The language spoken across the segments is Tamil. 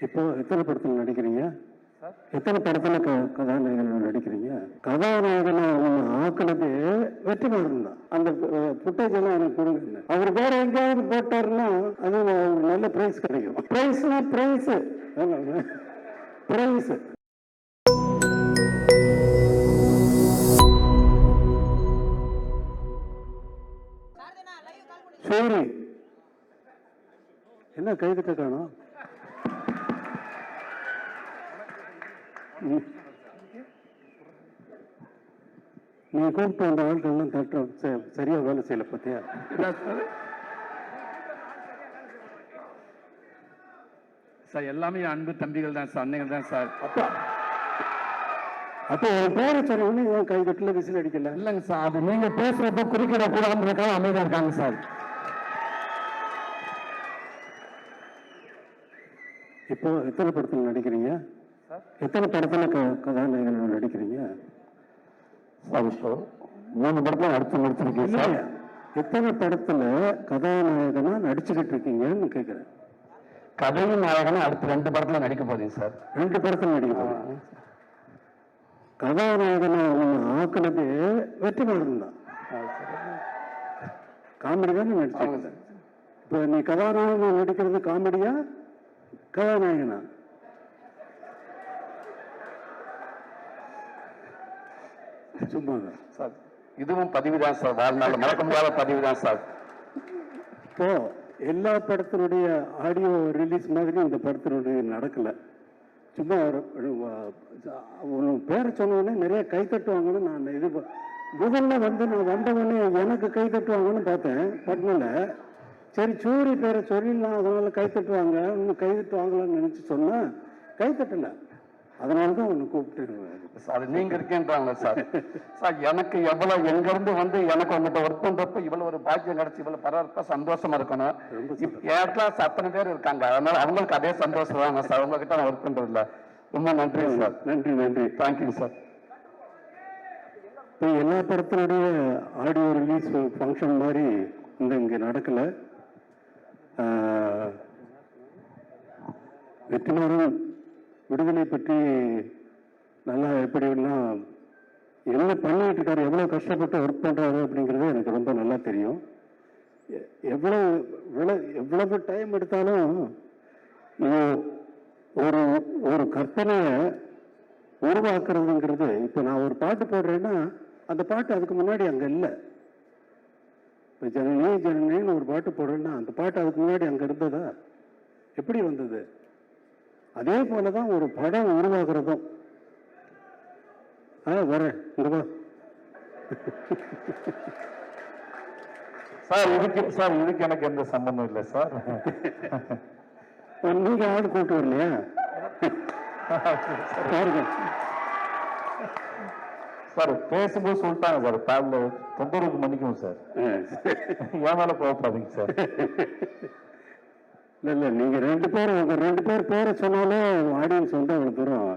இப்போ எத்தனை படத்தில் நடிக்கிறீங்க? எத்தனை படத்துல கதாநாயகன் நடிக்கிறீங்க? கதாநாயகனை ஆக்குனது வெற்றிமாறன் தான். அந்த புட்டேஜ் எல்லாம் எனக்கு கொடுங்க. அவர் வேற எங்கேயாவது போட்டாருன்னா அது ஒரு நல்ல பிரைஸ் கிடைக்கும். பிரைஸ்னா பிரைஸ் பிரைஸ். சரி, என்ன கைதுக்க காணும்? நீ கூப்பிட்டு அந்த ஆட்கள்லாம் தட்டுறோம் சரியா வேலை செய்யல பத்தியா? சார் எல்லாமே அன்பு தம்பிகள் தான் சார், அன்னைகள் தான் சார். அப்போ உன் பேரை சொன்னோன்னு ஏன் கை கட்டில விசில் அடிக்கல? இல்லைங்க சார், அது நீங்க பேசுறப்ப குறுக்கிட கூடாதுக்காக அமைதியா இருக்காங்க சார். இப்போ எத்தனை படத்தில் நடிக்கிறீங்க? எத்தனை படத்துல கதாநாயகன் நடிக்கிறீங்க? சார் இப்போ 3 படத்துல அடுத்து முடிச்சிருக்கீங்க சார். எத்தனை படத்துல கதாநாயகனா நடிச்சுக்கிட்டு இருக்கீங்கன்னு கேட்கிறேன். கதையின் நாயகனா அடுத்து 2 படத்துல நடிக்க போறீங்க சார். 2 படத்துல நடிக்க போறீங்க. கதாநாயகனை ஆக்குனது வெற்றிமாறன் தான். காமெடி தானே நடிச்சாங்க. இப்போ நீ கதாநாயகன் நடிக்கிறது காமெடியா கதாநாயகனா? சும்மா சார் இதுவும் பதிவு தான் சார், வாழ்நாள் மறக்க முடியாத பதிவு தான் சார். இப்போ எல்லா படத்தினுடைய ஆடியோ ரிலீஸ் மாதிரி இந்த படத்தினுடைய நடக்கல. சும்மா ஒரு பேரை சொன்னோடனே நிறைய கை தட்டுவாங்கன்னு நான் இது முதல்ல நான் வந்தவொடனே எனக்கு கை தட்டுவாங்கன்னு பார்த்தேன் பட்னில். சரி சூரி பேரை சொல்லிடலாம், அதனால கை தட்டுவாங்க, இன்னும் கை தட்டுவாங்களான்னு நினச்சி சொன்னால் கை தட்டலை. அதனால தான் ஒன்று கூப்பிட்டு சார் நீங்க இருக்கேன்றாங்களே சார். சார் எனக்கு எவ்வளவு எங்கிருந்து வந்து எனக்கு உங்கள்கிட்ட ஒர்க் பண்றப்ப இவ்வளவு ஒரு பாக்கியம் கிடைச்சி இவ்வளவு பரவாயில்ல சந்தோஷமா இருக்கணும். என் கிளாஸ் அத்தனை பேர் இருக்காங்க, அதனால அவங்களுக்கு அதே சந்தோஷம் தாங்க சார். உங்ககிட்ட நான் ஒர்க் பண்றது இல்லை. ரொம்ப நன்றி சார். நன்றி நன்றி, தேங்க்யூ சார். இப்போ எல்லா படத்தினுடைய ஆடியோ ரிலீஸ் ஃபங்க்ஷன் மாதிரி இங்கே நடக்கலை. வெற்றிமாறன் விடுதலை பற்றி நல்லா எப்படிலாம் என்ன பண்ணிட்டு இருக்காரு, எவ்வளோ கஷ்டப்பட்டு ஒர்க் பண்ணுறாரு அப்படிங்கிறது எனக்கு ரொம்ப நல்லா தெரியும். எவ்வளவு டைம் எடுத்தாலும் ஒரு ஒரு கற்பனையை உருவாக்குறதுங்கிறது. இப்போ நான் ஒரு பாட்டு போடுறேன்னா அந்த பாட்டு அதுக்கு முன்னாடி அங்கே இல்லை. இப்போ ஜனனி ஜனனின்னு ஒரு பாட்டு போடுறேன்னா அந்த பாட்டு அதுக்கு முன்னாடி அங்கே இருந்ததா? எப்படி வந்தது? அதே போலதான் ஒரு படம் உருவாக்குறதும். வரேன் இங்க வா சார். இதுக்கு எனக்கு எந்த சம்பந்தம் இல்லை சார். நீங்க ஆடு கூட்டு வரலையா? பாருங்க சார், பேசும்போது சொல்லிட்டாங்க சார், காலில் தொந்தரவுக்கு மன்னிக்கும் சார். ஏன் மேல போகாதீங்க சார். இல்லை நீங்க 2 பேர் பேரை சொன்னாலே ஆடியன்ஸ் வந்து அவ்வளோ தூரம்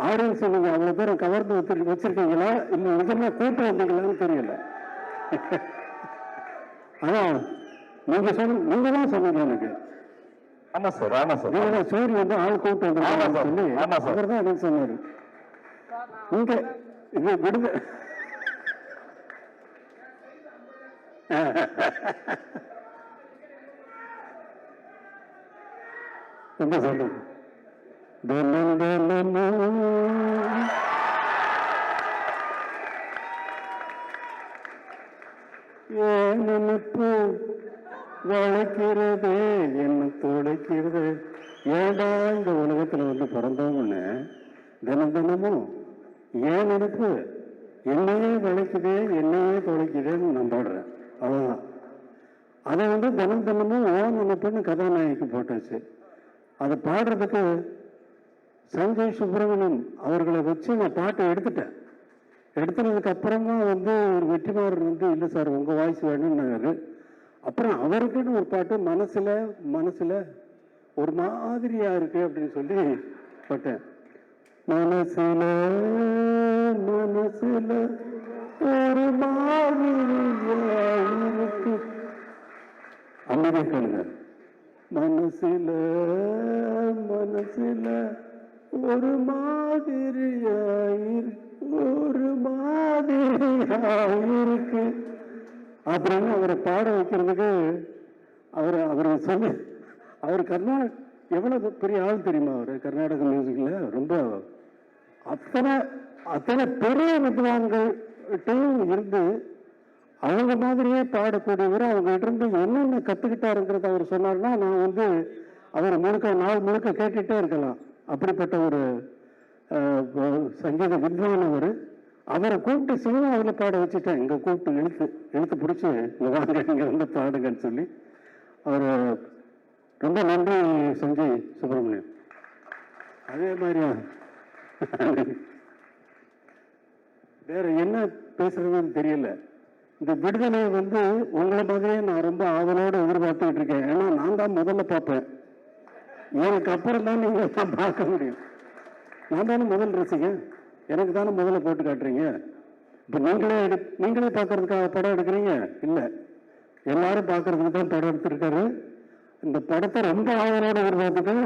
ஆடியன்ஸ் நீங்க அவ்வளோ தூரம் கவர்ந்து வச்சிருக்கீங்களா இல்லை நிஜமா கூட்டம் வந்தீங்களான்னு தெரியல. அதான் நீங்க தான் சொன்னீங்க எனக்கு. ஆமா சார், ஆமா சார். நீங்க சூரிய வந்து ஆள் கூட்டம் வந்து சொல்லி அவர் தான் எனக்கு சொன்னாரு. இங்க இது விடுங்க. என்ன சொல்றது? ஏன் நினைப்பு வளைக்கிறது என்ன துளைக்கிறது. ஏண்டா இந்த உலகத்துல வந்து பிறந்தவங்கன்னு தினமும் ஏன் நினைப்பு என்னையே வளைக்குதே என்னையே துளைக்குதேன்னு நான் பாடுறேன். அவ்வளவுதான். அதை வந்து தினமும் ஓன் நினைப்புன்னு கதாநாயகி போட்டாச்சு. அதை பாடுறதுக்கு சஞ்சய் சுப்பிரமணியன் அவர்களை வச்சு நான் பாட்டை எடுத்துட்டேன். எடுத்துனதுக்கு அப்புறமா வந்து ஒரு வெற்றிமாறன் வந்து இல்லை சார் உங்கள் வாய்ஸ் வேணும்னாரு. அப்புறம் அவருக்குன்னு ஒரு பாட்டு மனசுல ஒரு மாதிரியா இருக்கு அப்படின்னு சொல்லி பாட்டேன். மனசுல ஒரு மாதிரியா இருக்கு. அமைதியா கேளுங்க. மனசுல மனசுல ஒரு மாதிரியாயிருக்கு அப்படின்னு அவரை பாட வைக்கிறதுக்கு அவர் சொல்லி அவர் எவ்வளவு பெரிய ஆள் தெரியுமா? அவர் கர்நாடக மியூசிக்ல ரொம்ப அத்தனை பெரிய வித்வான்கள்ட்டையும் இருந்து அவங்க மாதிரியே பாடக்கூடியவர். அவங்ககிட்ட இருந்து என்னென்ன கத்துக்கிட்டாருங்கிறத அவர் சொன்னார்னா நான் அவர் நாள் முழுக்க கேட்டுட்டே இருக்கலாம். அப்படிப்பட்ட ஒரு சங்கீத வித்வான் அவரை கூப்பிட்டு சினிமாவில் பாட வச்சுட்டேன். இங்க கூப்பிட்டு இழுத்து பிடிச்சி இங்க வந்து பாடுங்கன்னு சொல்லி அவர் ரொம்ப நன்றி சஞ்சய் சுப்பிரமணியம். அதே மாதிரியா வேற என்ன பேசுறதுன்னு தெரியல. இந்த விடுதலை உங்களை மாதிரியே நான் ரொம்ப ஆவலோடு எதிர்பார்த்துக்கிட்டு இருக்கேன். ஏன்னா நான் தான் முதல்ல பார்ப்பேன். எனக்கு அப்புறம் தான் நீங்க தான் பார்க்க முடியும். நான் தானே முதல் ரசிகன். எனக்கு தானே முதல்ல போட்டு காட்டுறீங்க. இப்ப நீங்களே பார்க்கறதுக்காக படம் எடுக்கிறீங்க இல்ல, எல்லாரும் பார்க்கறதுக்கு தான் படம் எடுத்திருக்காரு. இந்த படத்தை ரொம்ப ஆவலோடு எதிர்பார்த்துக்கேன்.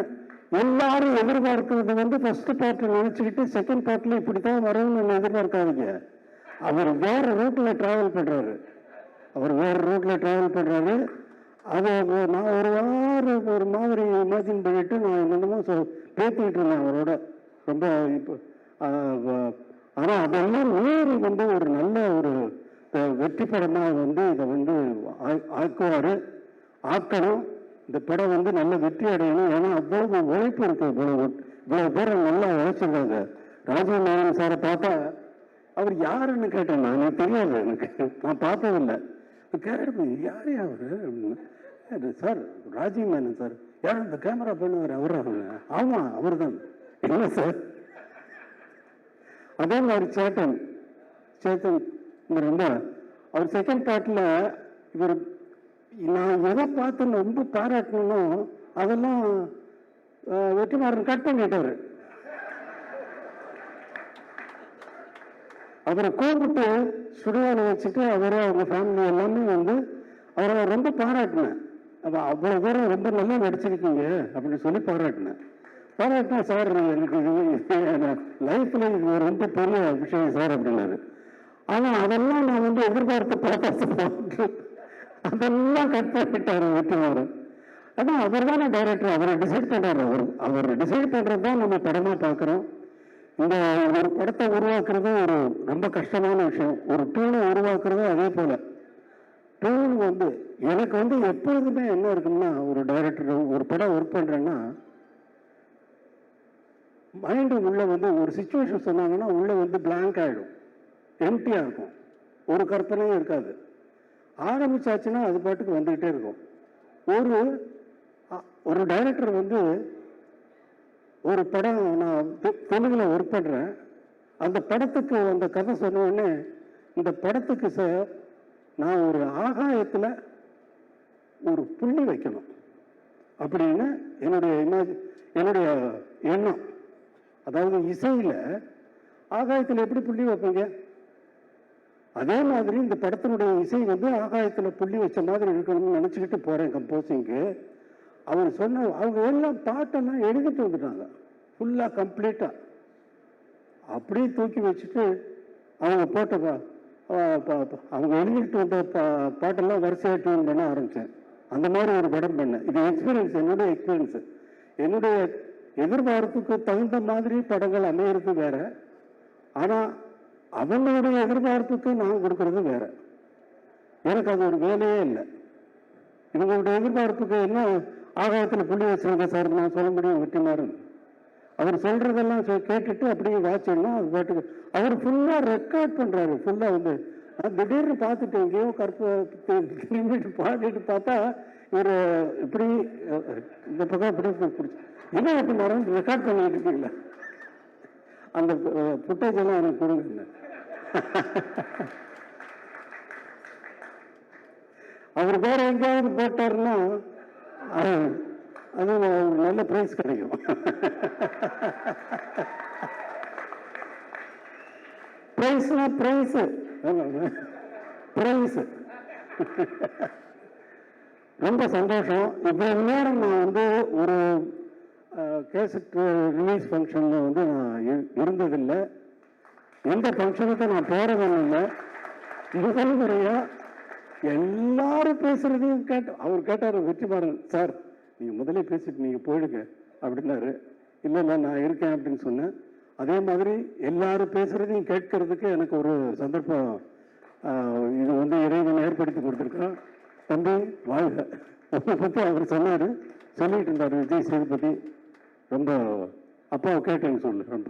எல்லாரும் எதிர்பார்க்கிறது ஃபர்ஸ்ட் பார்ட் நினைச்சுக்கிட்டு செகண்ட் பார்ட்ல இப்படித்தான் வரும்னு எதிர்பார்க்காதீங்க. அவர் வேற ரூட்ல டிராவல் பண்றாரு. அதை நான் ஒரு மாதிரி இமேஜின் பண்ணிட்டு நான் என்னென்னமோ பேசிக்கிட்டு இருந்தேன் அவரோட ரொம்ப. இப்போ ஆனா அதெல்லாம் மீறி ஒரு நல்ல ஒரு வெற்றி படமா இதை ஆக்கணும். இந்த படம் நல்ல வெற்றி அடையணும். ஏன்னா அவ்வளவு உழைப்பு இருக்கு. இவ்வளவு பேர் நல்லா உழைச்சிருக்காங்க. ராஜீவ் மேனன் சாரை பார்த்தா அவர் யாருன்னு கேட்டேன். எனக்கு தெரியாது, நான் பார்த்ததில்லை. கேட்டு யாரு அவரு சார்? ராஜீவ் மேனன் சார். யாரும் இந்த கேமரா பண்ணுவார் அவரு? ஆமா அவர் தான். என்ன சார்? அதே மாதிரி சேத்தன் ரொம்ப அவர் செகண்ட் பார்ட்ல நான் எதை பார்த்து ரொம்ப பாராட்டணும் அதெல்லாம் வெற்றிமாறன் கட் பண்ணிட்டாரு. அவரை கூப்பிட்டு சுடுவாலை வச்சுட்டு அவங்க ஃபேமிலி எல்லாமே அவரை ரொம்ப பாராட்டினேன். அவ்வளவு தூரம் ரொம்ப நல்லா நடிச்சிருக்கீங்க அப்படின்னு சொல்லி பாராட்டினா சார் எனக்கு லைஃப்ல இது ரொம்ப பெரிய விஷயம் சார் அப்படின்னாரு. ஆனா அதெல்லாம் நான் எதிர்பார்த்து பார்த்தேன். அதெல்லாம் கட் பண்ணிட்டாரு வெற்றிமாறன். ஆனா அவர் தானே டைரக்டர். அவரை டிசைட் பண்றாரு. அவர் டிசைட் பண்றதுதான் நம்ம படமா பார்க்கிறோம். இந்த ஒரு படத்தை உருவாக்குறது ரொம்ப கஷ்டமான விஷயம். ஒரு டூனை உருவாக்குறது அதே போல. டூன் எனக்கு எப்பொழுதுமே என்ன இருக்குன்னா, ஒரு டைரக்டர் ஒரு படம் ஒர்க் பண்றேன்னா மைண்டு உள்ள ஒரு சிச்சுவேஷன் சொன்னாங்கன்னா உள்ள பிளாங்க் ஆயிடும், எம்டியா இருக்கும், ஒரு கற்பனையும் இருக்காது. ஆரம்பிச்சாச்சுன்னா அது பாட்டுக்கு வந்துகிட்டே இருக்கும். ஒரு டைரக்டர் ஒரு படம் நான் தெலுங்குல ஒர்க் பண்றேன். அந்த படத்துக்கு அந்த கதை சொன்ன உடனே இந்த படத்துக்கு சார் நான் ஒரு ஆகாயத்துல ஒரு புள்ளி வைக்கணும் அப்படின்னு என்னுடைய எண்ணம். அதாவது இசையில ஆகாயத்துல எப்படி புள்ளி வைப்பீங்க? அதே மாதிரி இந்த படத்தினுடைய இசை ஆகாயத்துல புள்ளி வச்ச மாதிரி இருக்கணும்னு நினைச்சுக்கிட்டு போறேன் கம்போசிங்க்கு. அவர் அவங்க எல்லாம் பாட்டெல்லாம் எழுதிட்டு வந்துட்டாங்க ஃபுல்லா கம்ப்ளீட்டா. அப்படியே தூக்கி வச்சுட்டு அவங்க போட்ட அவங்க எழுதிட்டு வந்த பாட்டெல்லாம் வரிசையாக டியூன் பண்ண ஆரம்பிச்சேன். அந்த மாதிரி ஒரு படம் பண்ணேன். இது எக்ஸ்பீரியன்ஸ், என்னுடைய எக்ஸ்பீரியன்ஸ். என்னுடைய எதிர்பார்ப்புக்கு தகுந்த மாதிரி படங்கள் அமையிறது வேற. ஆனா அவங்களுடைய எதிர்பார்ப்புக்கு நான் கொடுக்கறது வேற. எனக்கு அது ஒரு வேலையே இல்லை. இவங்களுடைய எதிர்பார்ப்புக்கு என்ன ஆகாயத்துல புள்ளி வச்சிருக்க சார் நான் சொல்ல முடியும் வெற்றிமாறன். அவர் சொல்றதெல்லாம் கேட்டுட்டு அப்படியே வாட்சிடணும். அது பாட்டுக்கு அவர் ஃபுல்லா ரெக்கார்ட் பண்றாரு. ஃபுல்லா நான் திடீர்னு பார்த்துட்டு எங்கேயோ திரும்பிட்டு பாடிட்டு பார்த்தா இவர் இப்படி இந்த பக்கம் இப்படி பிடிச்சி என்ன வெற்றிமாறன் ரெக்கார்ட் பண்ணிட்டு இருக்கீங்களா? அந்த புட்டேஜ் எல்லாம் எனக்கு கொடுங்க. அவர் வேற எங்கேயாவது போட்டாருன்னா அது ஒரு நல்ல பிரைஸ் கிடைக்கும். ரொம்ப சந்தோஷம். இவ்வளவு நேரம் நான் வந்து ஒரு கேசட் ரிலீஸ் ஃபங்க்ஷனில் வந்து நான் இருந்ததில்லை. எந்த ஃபங்க்ஷனுக்கு நான் போகிறதும் இல்லை. முதல் முறையாக எல்லாரும் பேசுகிறதையும் அவர் கேட்டார், வெற்றிமாறன் சார் நீங்கள் முதலே பேசிட்டு நீங்கள் போயிடுங்க அப்படின்னாரு. இல்லை நான் இருக்கேன் அப்படின்னு சொன்னேன். அதே மாதிரி எல்லாரும் பேசுகிறதையும் கேட்கறதுக்கு எனக்கு ஒரு சந்தர்ப்பம் இது வந்து இறைவன் ஏற்படுத்தி கொடுத்துருக்கோம். தம்பி வாழ்க. உன்னை பற்றி அவர் சொன்னார், சொல்லிட்டு இருந்தார் விஜய் சேதுபதி. ரொம்ப அப்பாவை கேட்டேன்னு சொல்லு. ரொம்ப